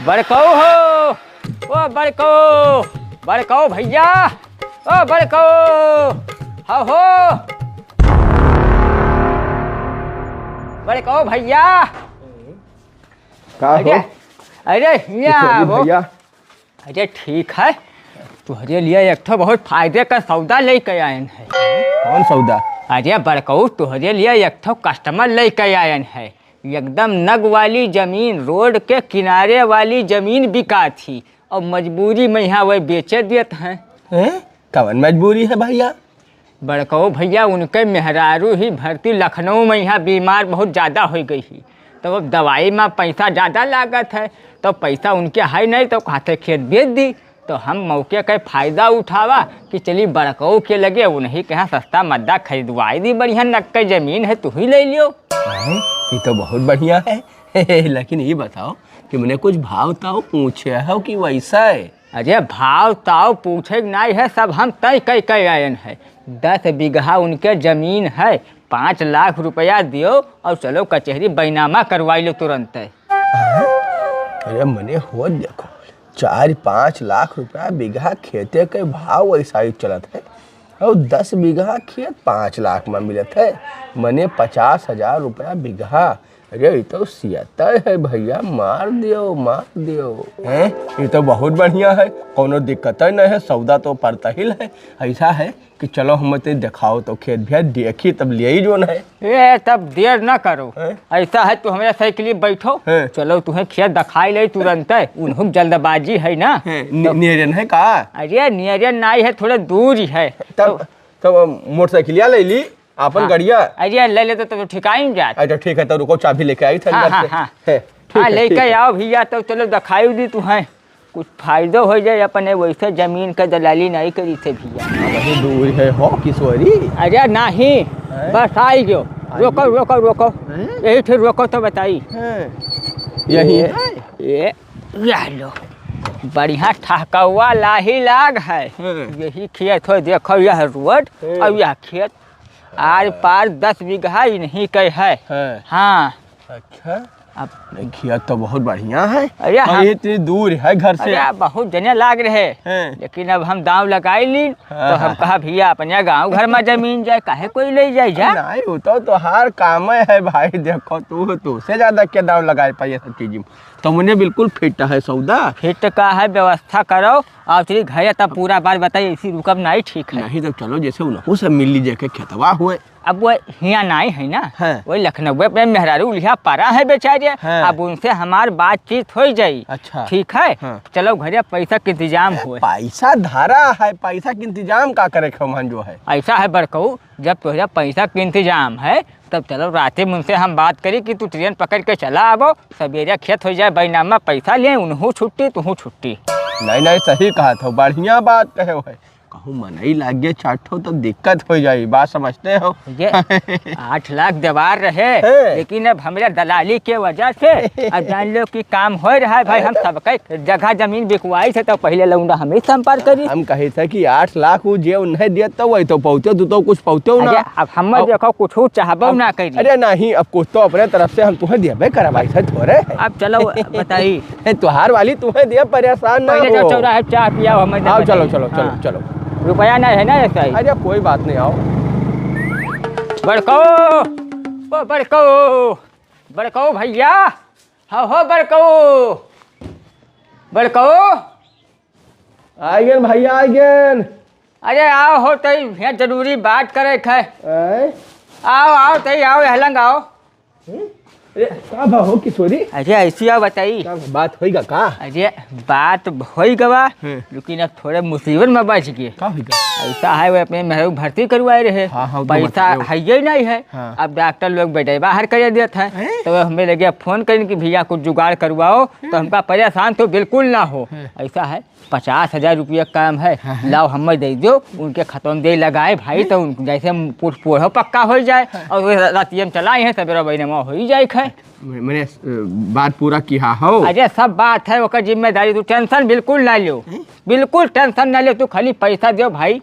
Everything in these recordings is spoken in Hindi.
बड़कऊ हो, ओ बड़कऊ भैया, ओ बड़कऊ हो बड़कऊ भैया। अरे भैया, अरे ठीक है, तुहरे लिए एक तो बहुत फायदे का सौदा लेके आए हैं। कौन सौदा? अरे बड़कऊ, तुहरे लिए एक तो कस्टमर लेके आए हैं। एकदम नग वाली जमीन, रोड के किनारे वाली जमीन बिका थी और मजबूरी में यहाँ वही बेचे देते हैं। कौन मजबूरी है भैया? बड़कऊ भैया, उनके मेहरारू ही भर्ती लखनऊ में यहाँ बीमार बहुत ज़्यादा हो गई ही, तो अब दवाई में पैसा ज़्यादा लागत है, तो पैसा उनके है नहीं, तो खाते खेत बेच दी। तो हम मौके का फ़ायदा उठावा कि चली बड़कऊ के लगे उन्हीं के यहाँ सस्ता मद्दा खरीदवाई दी, बढ़िया नक्का ज़मीन है, तू ही ले लियो। ये तो बहुत बढ़िया है लेकिन ये बताओ कि मैंने कुछ भाव ताव पूछे हो कि वैसा है? अरे भाव ताव पूछे नहीं है, सब हम तय कई आयन है। 10 बीघा उनके ज़मीन है, 5 लाख रुपया दियो और चलो कचहरी बैनामा करवाई लो तुरंत। अरे मैंने हो देखो 4-5 लाख रुपया बीघा खेते के भाव वैसा ही चलत है और 10 बीघा खेत 5 लाख में मिलत है, मैंने 50,000 रुपया बीघा। अरे ये तो 76 है भैया, मार दियो हैं? ये तो बहुत बढ़िया है, कोनो दिक्कत नहीं है, सौदा तो पड़ता ही है। ऐसा है कि चलो हम ते दिखाओ तो खेत भी देखी तब ले ही जो है। ये तब देर ना करो, ऐसा है तू हमारे सही के लिए बैठो, चलो तुम्हें खेत दिखाई ले तुरंत। उन्होंने जल्दबाजी है ना, नियरन है का? अरे नियरन नहीं है, थोड़ा दूर ही है। तब मोटरसाइकिलिया ले ली अपन गड़िया? अरे ले ले तो ठिकाई में जात। अच्छा ठीक है, तो रुको चाबी लेके आई था। हाँ लेके आओ भैया, तो चलो दिखाई दी तू है, कुछ फायदा हो जाए अपने, वैसे जमीन का दलाली नहीं करी थे भैया। वही दूर है हो किशोरी? अरे नहीं, बस आई गयो। रोको यही फिर रोको तो बताई। यही है ये लो, बढ़िया ठहकवा लाही लाग है। यही खेत हो, देखो यह रोड और यह खेत, आर पार 10 बीघा ही नहीं कह है। हाँ अच्छा, अब खेत तो बहुत बढ़िया है। अरे हाँ, इतनी दूर है घर से। अरे बहुत जने लाग रहे, लेकिन अब हम दांव लगाई ली, तो हम कहा भैया अपने गांव घर में जमीन जाए, काहे कोई ले जाए जा। नहीं होता तो हर काम है भाई, देखो तू से ज्यादा क्या दांव लगाए पाए सब चीज में, तो मुझे बिल्कुल फिट है सौदा। फिट का है, व्यवस्था करो और तेरी घर तब पूरा बात बताइए, इसी रुकब नहीं ठीक है। नहीं तो चलो जैसे उनको सब मिल लीजिए के खेतवा हुए। अब वो यहाँ नहीं है ना, वही लखनऊ में मेहरारू लिहा पारा है बेचारे, अब उनसे हमार बातचीत हो जाई। अच्छा ठीक है, चलो घरे पैसा के इंतजाम हुए। पैसा धारा है, पैसा के इंतजाम का करे मन जो है। ऐसा है बड़कऊ, जब तुझे पैसा के इंतजाम है तब चलो राते में उनसे हम बात करी कि तू ट्रेन पकड़ के चला आवो, सवेरे खेत हो जाए, बैनामा पैसा लिए, उन्हों छुट्टी तुहू छुट्टी। नहीं सही कहा था, बढ़िया बात कहे हो है। कहूँ मनई लागे चाटो तो दिक्कत हो जाए, बात समझते हो? ये 8 लाख दीवार रहे, लेकिन अब हमारे दलाली के वजह से अब जान लो कि काम हो रहा है भाई। हम सबके जगह जमीन बिकवाई थे, तो पहले लौंडा हमें संपर्क करी। हम कहे थे कि 8 लाख वो जे उन्हें दिया तो वही तो पहुँचे, तू तो कुछ पहुँचे ना। अब हम देखो कुछ चाहबो ना करी। अरे नहीं, अब कुछ तो अपने तरफ से हम तुम्हें दिया करा भाई से थोड़े। अब चलो बताइए, तुहार वाली तुम्हें दिया, परेशान ना हो। चौराहे चाय पिया हमें। चलो रुपया नहीं है ना ऐसा ही? अरे कोई बात नहीं, आओ। बड़कऊ भैया, हो बड़कऊ आइगन भैया आइगन। अरे आओ हो तई, जरूरी बात करे है। आओ तई, आओ हलंग आओ। अरे का हो किशोरी? अरे ऐसी आओ बताई, बात होगा का? अरे बात हो गवा, लेकिन अब थोड़े मुसीबत में बच गए। ऐसा है वो अपने मेहरारू भर्ती करवाए रहे, पैसा है ही नहीं है। अब डॉक्टर लोग बेटे बाहर कर देते हैं, तो हमें लगे फ़ोन करें कि भैया कुछ जुगाड़ करवाओ, तो हमका परेशान तो बिल्कुल ना हो। ऐसा है 50,000 रुपया काम है, लाओ हमें दे दो, उनके खतौन दे लगाए भाई, तो जैसे पोढ़ो पक्का हो जाए और रातियम चलाए हैं, सवेरा बैनामा हो ही जाए। मैंने बात पूरा किया हो। अरे सब बात है, वो जिम्मेदारी, तू टेंशन बिल्कुल ना लो, बिल्कुल टेंशन ना ले, तू खाली पैसा दो भाई।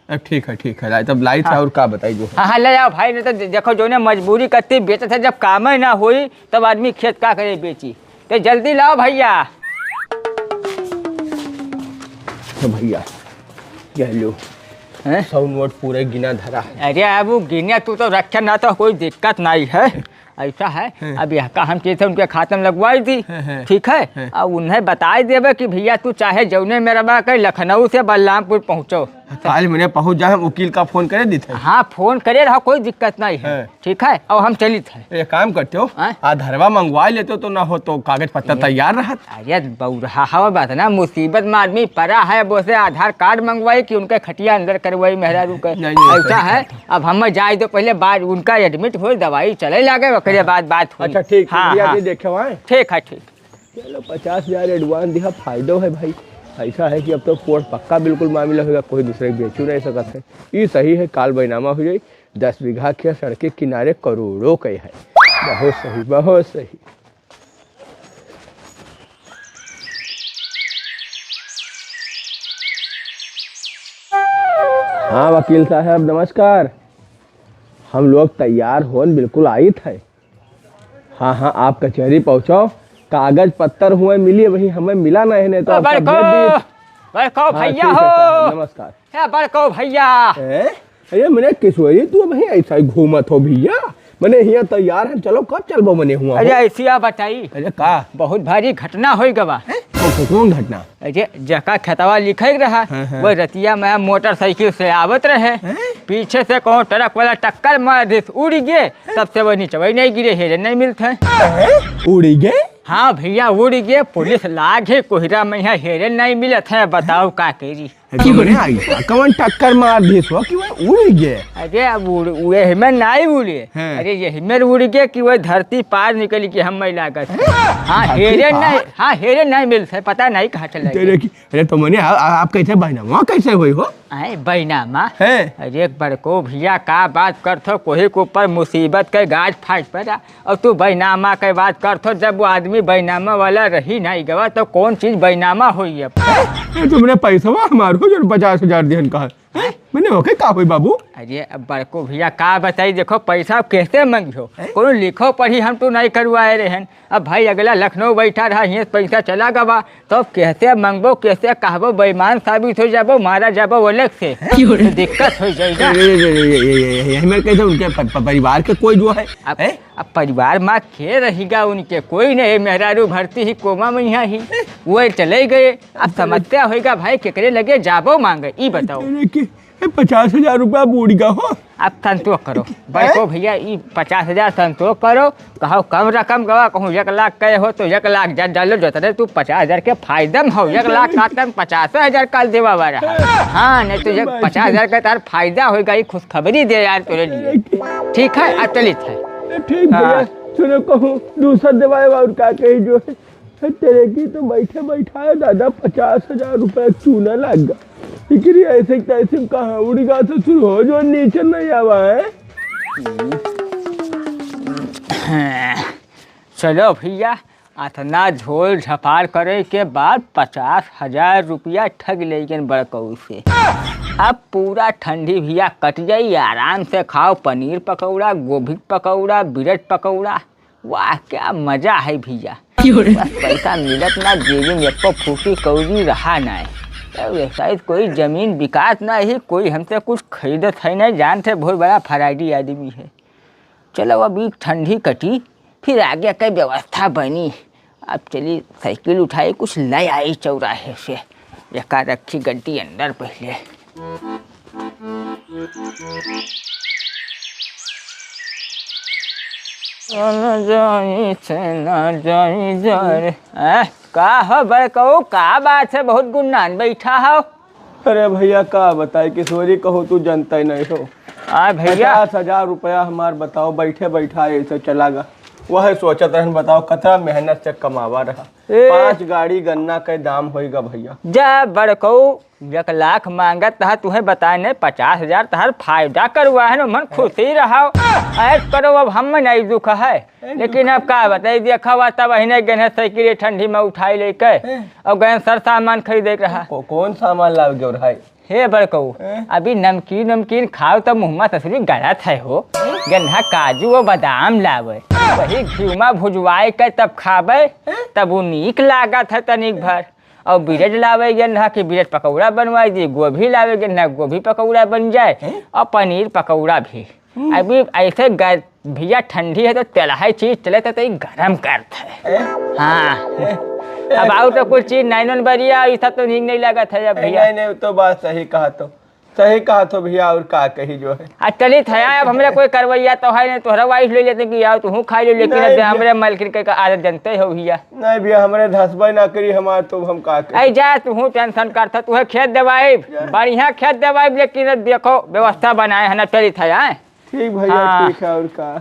ठीक है, तब लाई था और का बताई जो। हाँ ले आओ भाई, नहीं तो देखो जो ने मजबूरी करती बेचते थे, जब काम ना हुई तब आदमी खेत का करे बेची, तो जल्दी लाओ भैया। है भैया, ये लो 100 नोट पूरे गिना धरा है। अरे अब वो गिने तू तो रखे ना तो कोई दिक्कत नहीं है। ऐसा है अब यह का हम कैसे उनके खाते में लगवाई थी, ठीक है। अब उन्हें बता देवे कि भैया तू चाहे जौने मेरा कर लखनऊ से बलरामपुर पहुँचो, काल मैंने पहुँच जाए, वकील का फोन करे दी थे। हाँ फोन करे रहा, कोई दिक्कत नहीं है, ठीक है। अब हम चली थे। एक काम करते हो, आधारवा मंगवा लेते तो ना हो तो कागज पत्तर तैयार रहा। अरे बहु हवा बात ना, मुसीबत में आदमी पड़ा है, वो से आधार कार्ड मंगवाई कि उनके खटिया अंदर करवाई मेहरारू के। ऐसा है अब हम जाए तो पहले बाद उनका एडमिट हो, दवाई चले लगे, ओकरे बाद बात हो। अच्छा ठीक, हाँ देखे वहाँ ठीक है ठीक। चलो 50,000 एडवांस दिया, फायदा है भाई। ऐसा है कि अब तो कोर्ट पक्का बिल्कुल मामला होगा, कोई दूसरे बेचू नहीं सकता है। ये सही है, काल बैनामा हो जाए। 10 बीघा खेत सड़क के किनारे करोड़ों के है। बहुत सही बहुत सही। हाँ वकील साहब नमस्कार, हम लोग तैयार होन बिल्कुल आई थे। हाँ हाँ आप कचहरी पहुँचो, कागज पत्तर हुए मिलिए, वही हमें मिला नहीं है तो बड़को भैया हो। नमस्कार बड़को भैया। अरे मैंने किशोरी तू वही ऐसा ही घूमत हो भैया, मैंने यहाँ तैयार है, चलो कब चलबो मने हुआ। अरे ऐसी बताई, अरे का बहुत भारी घटना हो गवा। कौन घटना? अरे जका खतवा लिखे रहा, वो रतिया में मोटरसाइकिल से आवत रहे, पीछे से कौन ट्रक वाला टक्कर मार दी, उड़ गए, तब से वो नीचे वही नहीं गिरे, हेरे नहीं मिलते। उड़ गए? हाँ भैया उड़ गए, पुलिस लागे कोहरा में यहाँ हेरे नहीं मिलत है, बताओ का करी। कौन टक्कर मार दी कि वो उड़ गए? अरे अब उड़े में नहीं उड़े, अरे यही में उड़ गए कि वो धरती पार निकली कि हम लागत। हाँ हेरे नहीं, हाँ हेरे नहीं मिलते, पता नहीं कहाँ चले। अरे तो मैंने आप कैसे बैनामा कैसे हुई हो? बैनामा अरे बड़को भैया का बात करथो, कोई के ऊपर मुसीबत के गाज फाट पड़ा और तू बैनामा के बात करथो। जब वो आदमी बैनामा वाला रही नहीं गवा तो कौन चीज बैनामा हुई? अब तुमने पैसा हमारे को जो 50,000 दिहन कहा मैंने ओके का हुई बाबू? अरे अब बड़को भैया का बताई, देखो पैसा कैसे मंगियो, कोनो लिखो पढ़ी हम तो नहीं करवाए रहे। अब भाई अगला लखनऊ बैठा रहा, यहाँ पैसा चला गवा तो कैसे मंगबो, कैसे कहबो, बेईमान साबित हो जाबो, मारा जाबो अलग से, दिक्कत हो जाएगा। कैसे उनके परिवार के कोई जो है? अब परिवार माँ खे रहेगा उनके, कोई नहीं, मेहरारू भर्ती ही कोमा में यहाँ ही वो चले गए। अब समस्या होगा भाई, केकरे लगे जाबो मांगे, ई बताओ। 50,000 रुपया बूढ़ी हो। अब संतोष करो बड़को भैया, ई 50,000 संतोष करो, कहो कम रकम गवा, कहूँ 1 लाख कहे हो तो 1 लाख डालो जो तरे तू 50,000 के फायदा में हो, 1 लाख का 50,000 काल देवा वाला। हाँ नहीं तो 50,000 का तार फायदा होगा, ये खुशखबरी दे यार तेरे लिए, ठीक है। अब चलित है ठीक है, सुनो कहूँ दूसरा दवाई और का कही जो है तेरे की तो बैठे बैठाए दादा 50,000 रुपया चूना लग गया, ऐसे तैसे कहाँ उड़ीगा तो शुरू हो जो नीचे नहीं आवा है। चलो भैया, इतना झोल झपार करे के बाद 50,000 रुपया ठग लेकिन बड़कऊ से। अब पूरा ठंडी भैया कट जाई, आराम से खाओ पनीर पकौड़ा, गोभी पकौड़ा, ब्रेड पकौड़ा, वाह क्या मजा है भैया। बस पैसा मिलत ना, जेबी में एको फूटी कौड़ी रहा नहीं, शायद कोई जमीन विकास ना ही, कोई हमसे कुछ खरीदत है नहीं, जानते बहुत बड़ा फराडी आदमी है। चलो अभी ठंडी कटी, फिर आगे की व्यवस्था बनी। अब चली साइकिल उठाई, कुछ ले आई चौराहे से, एका रखी गड्डी अंदर पहले। का हो बड़कऊ, का बात है, बहुत गुन्नान बैठा हो? अरे भैया का बताए, किशोरी कहो तू जनता ही नहीं हो। भैया 50,000 रुपया हमार बताओ, बैठे बैठा ऐसे चला गा, वह सोचत रहन, बताओ कतरा मेहनत से कमावा रहा। 5 गाड़ी गन्ना के दाम होगा भैया। जा बड़कऊ 1 लाख मांगत था, तुम्हें बताए नहीं 50,000 तहर फायदा करवा है ना, मन खुशी रहा ऐस करो। अब हम नहीं दुख है, लेकिन अब का बताइए, देखा हुआ तब अहिने गए साइकिल ठंडी में उठाई लेके और गए सर सामान खरीदे रहा। कौन सामान लाव गए रहा? हे बड़कऊ, अभी नमकीन खाओ तो मुँह में तस्वीर गलत है हो, गन्ना काजू और बादाम लावे, वही घी में भुजवाए के तब खाबे, तब वो नीक लागत है तनिक भर। और ब्रेड लावे गन है कि ब्रेड पकौड़ा बनवाई दी, गोभी लावे गन है गोभी पकौड़ा बन जाए और पनीर पकौड़ा भी। अभी ऐसे भैया ठंडी है तो तेलहाई चीज चले तो गरम करते है। हाँ अब आओ तो कुछ चीज नाइनन बढ़िया ऐसा तो नहीं लगा था अब भैया। नहीं तो बात सही कहा तो भैया, और का कही जो है चली था अब हमारे कोई करवैया तो है नहीं, तोहरा वाइफ ले लेते कि यार तू खा लो, लेकिन हमारे मलकिन के आदत जानते हो भैया। नहीं भैया हमारे धसबा ना करी हमार तो हम का करी। जा तू टेंशन करता, तू खेत दवाई बढ़िया खेत दवाई, लेकिन देखो व्यवस्था बनाए है ना। चली था ठीक भैया ठीक है और का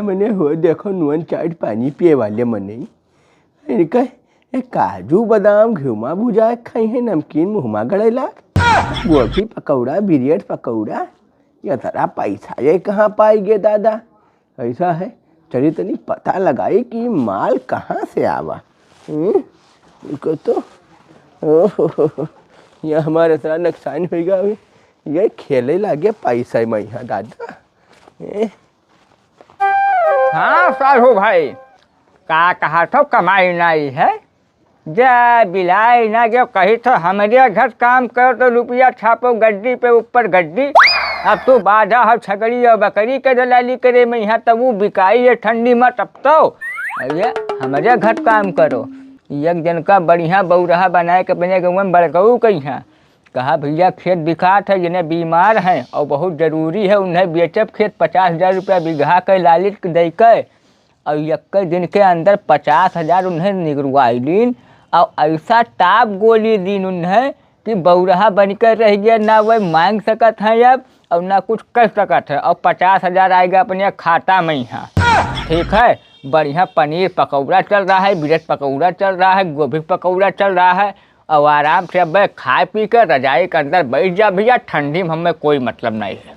मैंने हो देखो नुअन चाट पानी पिए वाले मने काजू बादाम घुमा भुजा खाई है, नमकीन मुहमा गड़ेला, गोभी पकौड़ा ब्रेड पकौड़ा, ये तरा पैसा ये कहाँ पाई गे दादा। ऐसा है चलिए तनी पता लगाई कि माल कहाँ से आवा। को तो यह हमारे तरह नुकसान होगा, ये खेले लगे पैसा मैं यहाँ दादा। हाँ साहू भाई का कहा तो कमाई नहीं है, जा बिलाई ना जो कही तो हमारे घर काम करो तो रुपया छापो गड्डी पे ऊपर गड्डी। अब तो बाधा हो छगड़ी और बकरी के दलाली करे मैं यहाँ तब वो बिकाई है ठंडी में तब तो अरे हमारे घर काम करो। एक जन का बढ़िया बौरहा बनाए के बने गए बड़कऊ कहीं कहा भैया खेत बिकात है, जिन्हें बीमार हैं और बहुत ज़रूरी है उन्हें बेचब खेत 50,000 रुपया बीघा के लालित दे के, और एक दिन के अंदर 50,000 उन्हें निगरवाई लीन और ऐसा टाप गोली दीन उन्हें कि बौरहा बनकर रह गया, ना वह मांग सकत है अब और ना कुछ कर सकत है, और 50,000 आएगा अपने खाता में यहाँ। ठीक है बढ़िया पनीर पकौड़ा चल रहा है, ब्रेड पकौड़ा चल रहा है, गोभी पकौड़ा चल रहा है, और आराम से अब खा पी कर रजाई के अंदर बैठ जा भैया, ठंडी में हमें कोई मतलब नहीं है।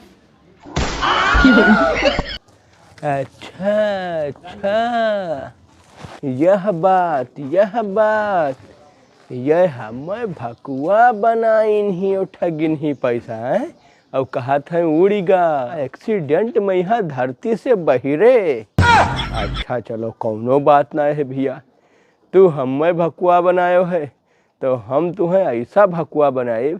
अच्छा यह बात यह हमें भकुआ बनाइन ही और ठगिन ही पैसा है और कहा था उड़ीगा एक्सीडेंट में यहाँ धरती से बहिरे। अच्छा चलो कौनो बात ना है भैया, तू हमें भकुआ बनायो है तो हम तुम्हें ऐसा भकुआ बनाए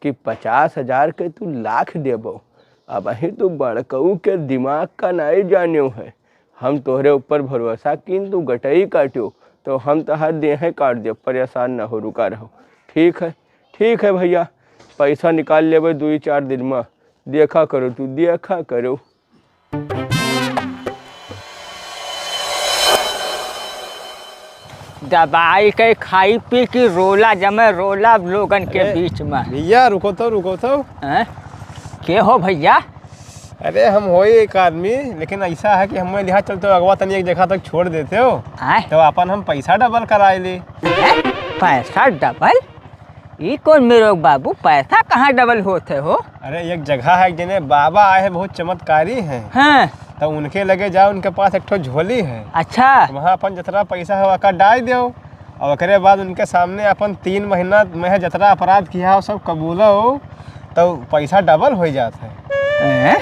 कि 50,000 के तू लाख देबो। अब ही तू बड़कऊ के दिमाग का नहीं जानियो है, हम तोहरे ऊपर भरोसा किन तू गटई काटियो तो हम तहार देह काट दे, परेशान न हो रुका रहो। ठीक है भैया पैसा निकाल लेबे 2-4 दिन में, देखा करो तू देखा करो। दवाई के खाई पी की रोला जमे रोला लोगन के बीच में। भैया रुको तो के हो भैया? अरे हम हो एक आदमी, लेकिन ऐसा है कि हमें लिहाज चलते हो अगवा तनी एक जगह तक छोड़ देते हो तो अपन हम पैसा डबल कराए ले। पैसा डबल? ये कौन मेरे बाबू पैसा कहाँ डबल होते हो? अरे एक जगह है जिन्हें बाबा आए हैं बहुत चमत्कारी हैं। हाँ तो उनके लगे जाओ, उनके पास एक ठो झोली है। अच्छा वहाँ अपन जितना पैसा है वहाँ डाल दो और उसके बाद उनके सामने अपन 3 महीना में जितना अपराध किया हो सब कबूला हो तो पैसा डबल हो जाता है।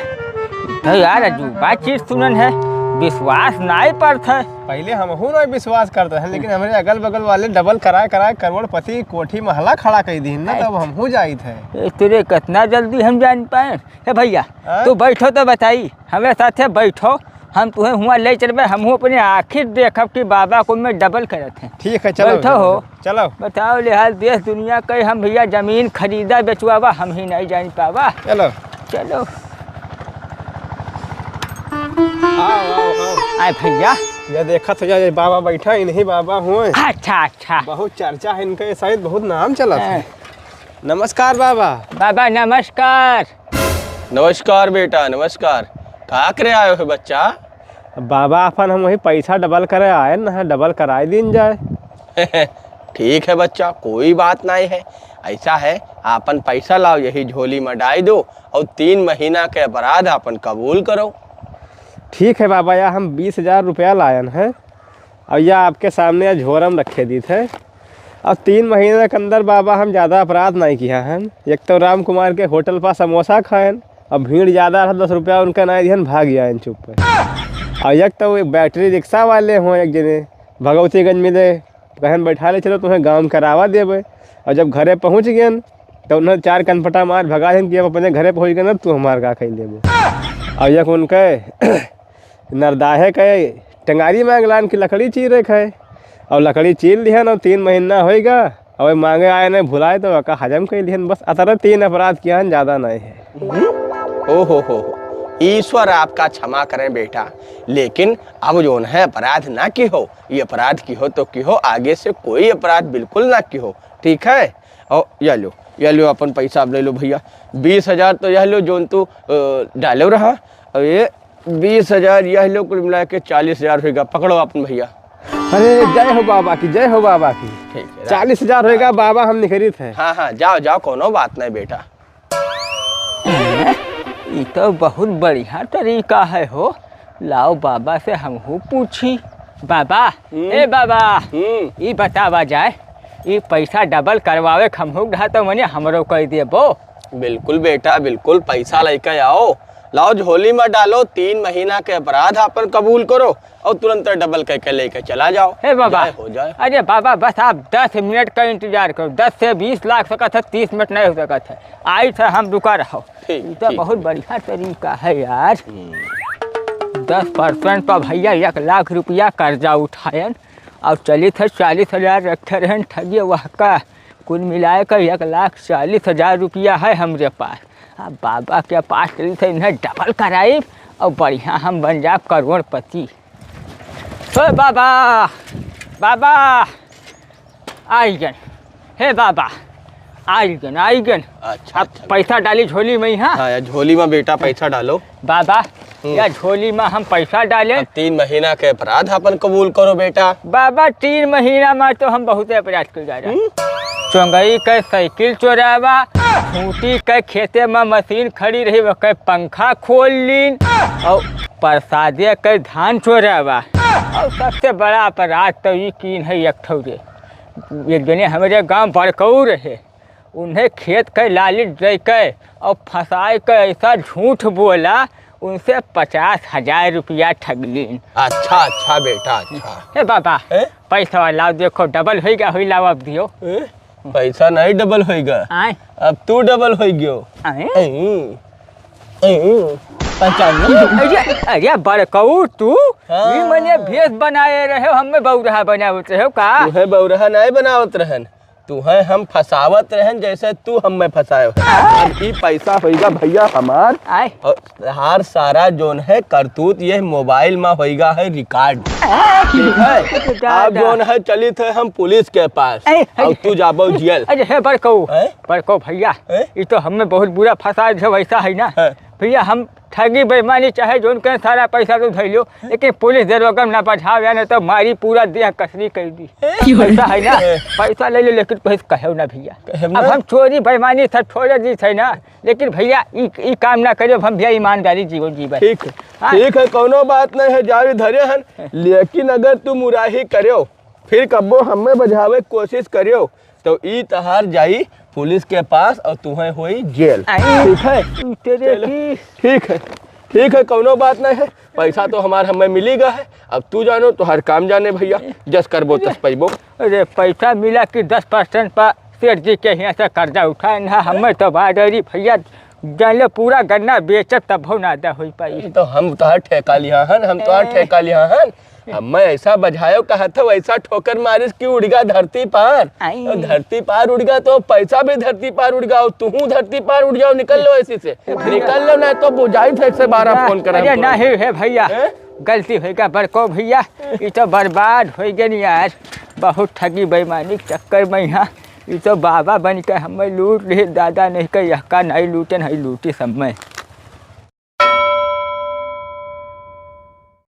तो यार अजूबा चीज सुनन है, विश्वास नहीं पड़ता है। पहले हम नहीं विश्वास करते हैं, लेकिन हमारे अगल बगल वाले डबल कराए करोड़पति कोठी महला खड़ा कर दी ना, तब हम हो जाए थे। तेरे कितना जल्दी हम जान पाए। हे भैया तू बैठो तो बताई, हमें साथे बैठो, हम तुम्हें हुआ ले चलबे, हम अपने आखिर देखब कि बाबा को मैं डबल करत है। ठीक है चलो बैठो हो, चलो बताओ लिहाज देश दुनिया कई हम भैया जमीन खरीदा बेचवावा हम ही नहीं जान पावा। चलो आओ। आए भैया ये देखा तो ये बाबा बैठा इन्हीं बाबा हुए। अच्छा बहुत चर्चा है इनका, शायद बहुत नाम चला है। नमस्कार बाबा। बाबा नमस्कार। नमस्कार बेटा नमस्कार, कहाँ करे आयो है बच्चा? बाबा अपन हम वही पैसा डबल करे आए ना, डबल कराए दिन जाए। ठीक है बच्चा कोई बात नहीं है, ऐसा है अपन पैसा लाओ यही झोली में डाल दो और 3 महीना के अपराध अपन कबूल करो। ठीक है बाबा, या हम 20,000 रुपया लायन है और यह आपके सामने झोरम रखे दी थे और 3 महीने के अंदर बाबा हम ज़्यादा अपराध नहीं किया हैं। एक तो राम कुमार के होटल पर समोसा खाएन और भीड़ ज़्यादा था 10 रुपया उनका नहीं दिहन, भाग गया चुप पे। और एक तो बैटरी रिक्शा वाले हों एक जने भगवतीगंज मिले, कहन बैठा ले चलो तुम्हें गाँव में करावा देवे। और जब घरे पहुँच गए तो उन्हें 4 कनपटा मार भगा दें कि अब अपने घरे पहुँच गए ना तू हमार का खाई लेबो। और यक उनके नरदाहे के टंगारी मांग लान की लकड़ी चीर रखे और लकड़ी चीर लिहन और 3 महीना होएगा और मांगे आए नहीं भुलाए तो का हजम कर लिहन। बस अतरा 3 अपराध किया ज़्यादा नहीं है। ओ हो, ईश्वर आपका क्षमा करें बेटा, लेकिन अब जो है अपराध ना की हो, ये अपराध की हो तो की हो, आगे से कोई अपराध बिल्कुल ना की हो, ठीक है। और यह लो अपन पैसा अब ले लो भैया, 20,000 तो यह लो जो तू डालो रहा, और ये 20,000 यह लो कुल मिला के 40,000 होगा, पकड़ो अपन भैया। अरे जय हो बाबा की, जय हो बाबा की। ठीक है, 40,000 होगा बाबा, हम निखरित है। हाँ, जाओ कोनो बात नहीं बेटा। ये तो बहुत बढ़िया तरीका है हो, लाओ बाबा से हमहू पूछी। बाबा ए बाबा, ये बतावा जाए ये पैसा डबल करवावे हमहू रहा तो मने हमरो कह देबो। बिल्कुल बेटा, बिल्कुल पैसा लेके आओ, लाओ झोली में डालो, 3 महीना के अपराध अपन कबूल करो और तुरंत डबल करके लेके चला जाओ। हे बाबा, हो जाए। अरे बाबा बस आप 10 मिनट का इंतजार करो, 10 से 20 लाख सकत है, 30 मिनट नहीं हो सकत है। आई था हम रुका रहो। ये तो बहुत बढ़िया तरीका है यार। 10% पर भैया 1 लाख रुपया कर्जा उठायन और चली थे 40,000 रखे रहन ठगिए वह का, कुल मिलाए कर 1,40,000 रुपया है हमरे पास। अब बाबा के पास चली थे, इन्हें डबल कराई और बढ़िया हम बन जाए करोड़पति। हे बाबा, बाबा आई गन, हे बाबा आई गन। अच्छा, अब पैसा डाली झोली में। हाँ, झोली में बेटा पैसा डालो। बाबा या झोली में हम पैसा डाले, 3 महीना के अपराध अपन कबूल करो बेटा। बाबा 3 महीना में तो हम बहुत अपराध कर जा रहे। चोंगई के साइकिल चोरावा, खूंटी के खेते में मशीन खड़ी रही वो के पंखा खोल लीन, और प्रसादे के धान चोरावा, और सबसे बड़ा अपराध तो ये कीन है एक ठौरे। एक जने हमारे गांव बड़कऊ रहे, उन्हें खेत के लालच दे के और फंसाए के ऐसा झूठ बोला, उनसे 50,000 रुपया ठग लीन। अच्छा बेटा, अच्छा। हे बाबा पैसा लाओ, देखो डबल होगा, हो लाओ अब दियो। पैसा नहीं डबल होगा, अब तू डबल हो गयो। अरे बड़कऊ तू, ये मैंने भेष बनाए रहे हो, हमें बौरहा बनावत रहे हो का? तुहे बौरहा नहीं बनावत रहन, तुहे हम फसावत रहन जैसे तू हमें फसायो। अब ई पैसा होगा भैया हमार, और हार सारा जोन है करतूत ये मोबाइल में होगा है रिकॉर्ड, ठीक है। अब जोन है चली थे हम पुलिस के पास और तू जाबो जेल। अरे हे बड़कऊ भैया, ये तो हमें बहुत बुरा फंसा है, वैसा है ना भैया, हम ठगी बेईमानी चाहे जोन के सारा पैसा तो धैलो, लेकिन पुलिस दरोगा ना बचाव या तो मारी पूरा देह कसरी कर दी। पैसा है ना, पैसा ले लो, लेकिन पैसा कहो ना भैया। अब हम चोरी बेईमानी था थोड़े दी थे ना, लेकिन भैया ई काम ना करो, हम भैया ईमानदारी जीवन जीवन। ठीक है, कोनो बात नहीं है, जारी धरे हन, लेकिन अगर तू मुराही करो फिर कब्बो हमें बजावे कोशिश करियो तो ई तहार जाई पुलिस के पास और तुम्हें हुई जेल। ठीक है, कोनो बात नहीं है, पैसा तो हमें मिलेगा है। अब तू जानो तो हर काम जाने भैया, जस करबो तस पैबो। अरे पैसा मिला कि 10% पर सेठ जी के यहाँ से कर्जा उठाए ना, हमें तो बाडरी भैया जान पूरा गन्ना बेचत तब हो ना अदा हो पाई। तो हम तोहर ठेका लिया हन, हम तोहर ठेका लिया हन, हमें ऐसा बजायो कहा था वैसा ठोकर मारिस की उड़ गया धरती पार, धरती पार उड़ गया तो पैसा भी धरती पार उड़ गया, तू धरती पार उड़ जाओ, निकल लो ऐसी से, निकल लो, नहीं तो बुझाई थे 112 फोन कर। नहीं है भैया, गलती होगा बड़को भैया, ये तो बर्बाद हो गए यार, बहुत ठगी बेईमानी चक्कर में यहाँ, ये तो बाबा बन के हमें लूट रहे, दादा नहीं कह नहीं लूटे नहीं लूटी सब में।